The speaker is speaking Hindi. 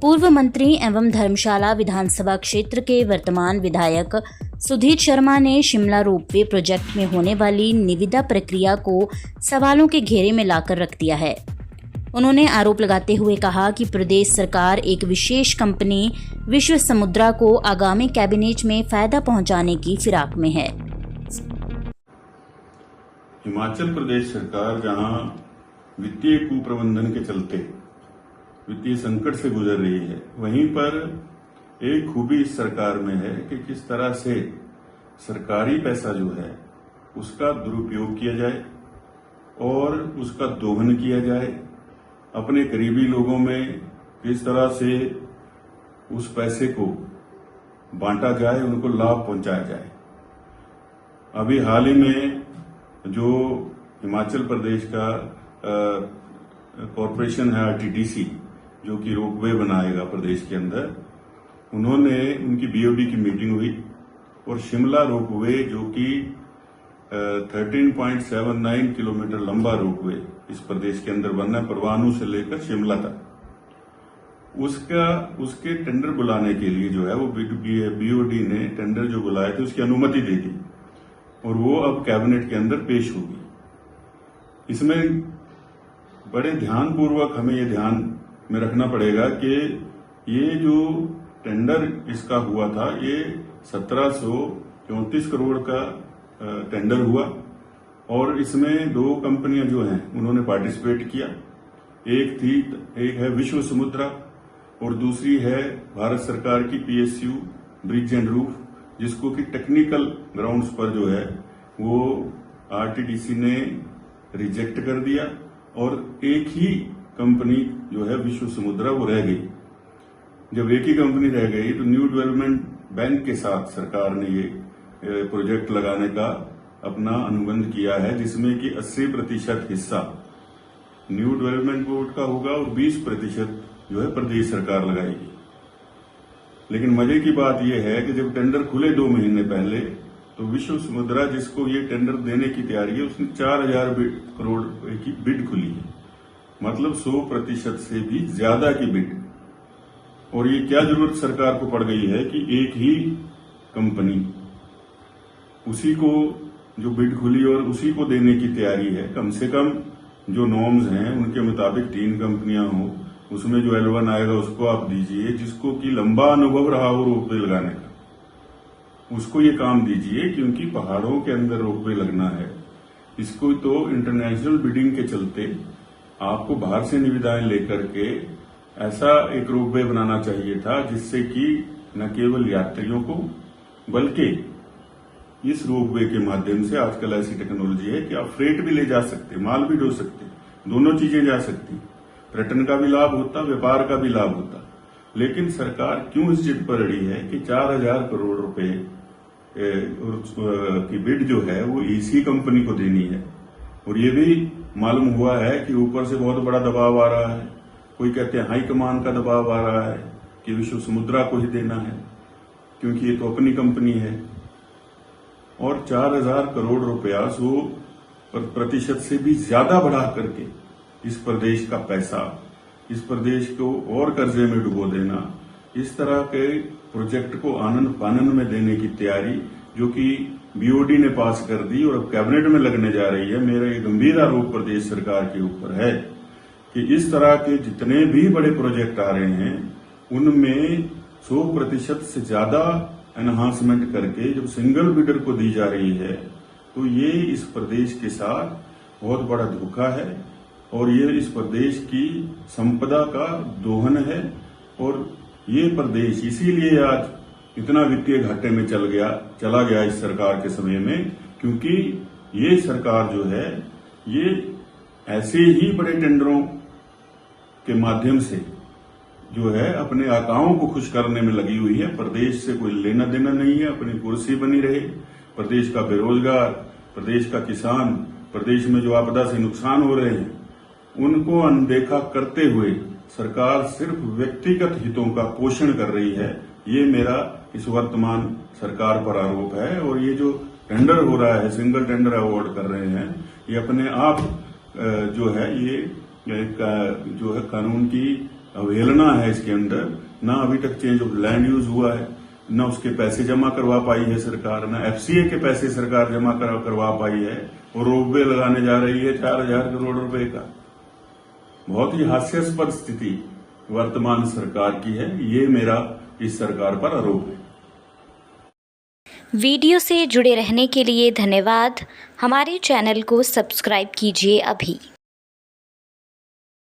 पूर्व मंत्री एवं धर्मशाला विधानसभा क्षेत्र के वर्तमान विधायक सुधीर शर्मा ने शिमला रोपवे प्रोजेक्ट में होने वाली निविदा प्रक्रिया को सवालों के घेरे में लाकर रख दिया है। उन्होंने आरोप लगाते हुए कहा कि प्रदेश सरकार एक विशेष कंपनी विश्व समुद्रा को आगामी कैबिनेट में फायदा पहुंचाने की फिराक में है। हिमाचल प्रदेश सरकार जहां वित्तीय कुप्रबंधन के चलते वित्तीय संकट से गुजर रही है, वहीं पर एक खूबी इस सरकार में है कि किस तरह से सरकारी पैसा जो है उसका दुरुपयोग किया जाए और उसका दोहन किया जाए। अपने करीबी लोगों में किस तरह से उस पैसे को बांटा जाए, उनको लाभ पहुंचाया जाए। अभी हाल ही में जो हिमाचल प्रदेश का कॉरपोरेशन है आरटीडीसी, जो कि रोपवे बनाएगा प्रदेश के अंदर, उन्होंने उनकी बीओडी की मीटिंग हुई और शिमला रोपवे जो कि 13.79 किलोमीटर लंबा रोपवे इस प्रदेश के अंदर बनना है, परवाणु से लेकर शिमला तक, उसके टेंडर बुलाने के लिए जो है वो बीओडी ने टेंडर जो बुलाए थे उसकी अनुमति दे दी और वो अब कैबिनेट के अंदर पेश होगी। इसमें बड़े ध्यानपूर्वक हमें ये ध्यान में रखना पड़ेगा कि ये जो टेंडर इसका हुआ था, ये 1734 करोड़ का टेंडर हुआ और इसमें दो कंपनियां जो हैं उन्होंने पार्टिसिपेट किया। एक है विश्व समुद्रा और दूसरी है भारत सरकार की पीएसयू ब्रिज एंड रूफ, जिसको कि टेक्निकल ग्राउंड्स पर जो है वो आरटीडीसी ने रिजेक्ट कर दिया और एक ही कंपनी जो है विश्व समुद्रा वो रह गई। जब एक ही कंपनी रह गई तो न्यू डेवलपमेंट बैंक के साथ सरकार ने ये प्रोजेक्ट लगाने का अपना अनुबंध किया है, जिसमें कि 80% हिस्सा न्यू डेवलपमेंट बोर्ड का होगा और 20% जो है प्रदेश सरकार लगाएगी। लेकिन मजे की बात यह है कि जब टेंडर खुले 2 महीने पहले, तो विश्व समुद्रा जिसको ये टेंडर देने की तैयारी है, उसने 4000 करोड़ रुपए की बिड खुली है, मतलब 100% से भी ज्यादा की बिड। और ये क्या जरूरत सरकार को पड़ गई है कि एक ही कंपनी, उसी को जो बिड खुली और उसी को देने की तैयारी है। कम से कम जो नॉर्म्स हैं उनके मुताबिक 3 कंपनियां हो, उसमें जो L1 आएगा उसको आप दीजिए, जिसको कि लंबा अनुभव रहा हो रोपवे लगाने का, उसको ये काम दीजिए, क्योंकि पहाड़ों के अंदर रोपवे लगना है। इसको तो इंटरनेशनल बिडिंग के चलते आपको बाहर से निविदाएं लेकर के ऐसा एक रोपवे बनाना चाहिए था जिससे कि न केवल यात्रियों को, बल्कि इस रोपवे के माध्यम से आजकल ऐसी टेक्नोलॉजी है कि आप फ्रेट भी ले जा सकते, माल भी ढो सकते, दोनों चीजें जा सकती। पर्यटन का भी लाभ होता, व्यापार का भी लाभ होता। लेकिन सरकार क्यों इस जिद पर अड़ी है कि 4000 करोड़ रुपए की बिड जो है वो इसी कंपनी को देनी है। और ये भी मालूम हुआ है कि ऊपर से बहुत बड़ा दबाव आ रहा है। कोई कहते हैं हाईकमान का दबाव आ रहा है कि विश्व समुद्रा को ही देना है, क्योंकि ये तो अपनी कंपनी है। और 4000 करोड़ रुपया 100% से भी ज्यादा बढ़ा करके इस प्रदेश का पैसा, इस प्रदेश को और कर्जे में डुबो देना, इस तरह के प्रोजेक्ट को आनंद फानन में देने की तैयारी जो कि बीओडी ने पास कर दी और अब कैबिनेट में लगने जा रही है। मेरा ये गंभीर आरोप प्रदेश सरकार के ऊपर है कि इस तरह के जितने भी बड़े प्रोजेक्ट आ रहे हैं उनमें 100% से ज्यादा एनहांसमेंट करके जब सिंगल बिडर को दी जा रही है, तो ये इस प्रदेश के साथ बहुत बड़ा धोखा है और ये इस प्रदेश की संपदा का दोहन है। और ये प्रदेश इसीलिए आज इतना वित्तीय घाटे में चला गया इस सरकार के समय में, क्योंकि ये सरकार जो है ये ऐसे ही बड़े टेंडरों के माध्यम से जो है अपने आकाओं को खुश करने में लगी हुई है। प्रदेश से कोई लेना देना नहीं है, अपनी कुर्सी बनी रहे। प्रदेश का बेरोजगार, प्रदेश का किसान, प्रदेश में जो आपदा से नुकसान हो रहे हैं उनको अनदेखा करते हुए सरकार सिर्फ व्यक्तिगत हितों का पोषण कर रही है। ये मेरा इस वर्तमान सरकार पर आरोप है। और ये जो टेंडर हो रहा है, सिंगल टेंडर अवार्ड कर रहे हैं, ये अपने आप जो है ये जो है कानून की अवहेलना है इसके अंदर। ना अभी तक चेंज ऑफ लैंड यूज हुआ है, ना उसके पैसे जमा करवा पाई है सरकार, ना एफसीए के पैसे सरकार जमा करवा पाई है, और रोपवे लगाने जा रही है 4,000 करोड़ रुपए का। बहुत ही हास्यास्पद स्थिति वर्तमान सरकार की है। ये मेरा इस सरकार पर आरोप है। वीडियो से जुड़े रहने के लिए धन्यवाद। हमारे चैनल को सब्सक्राइब कीजिए अभी।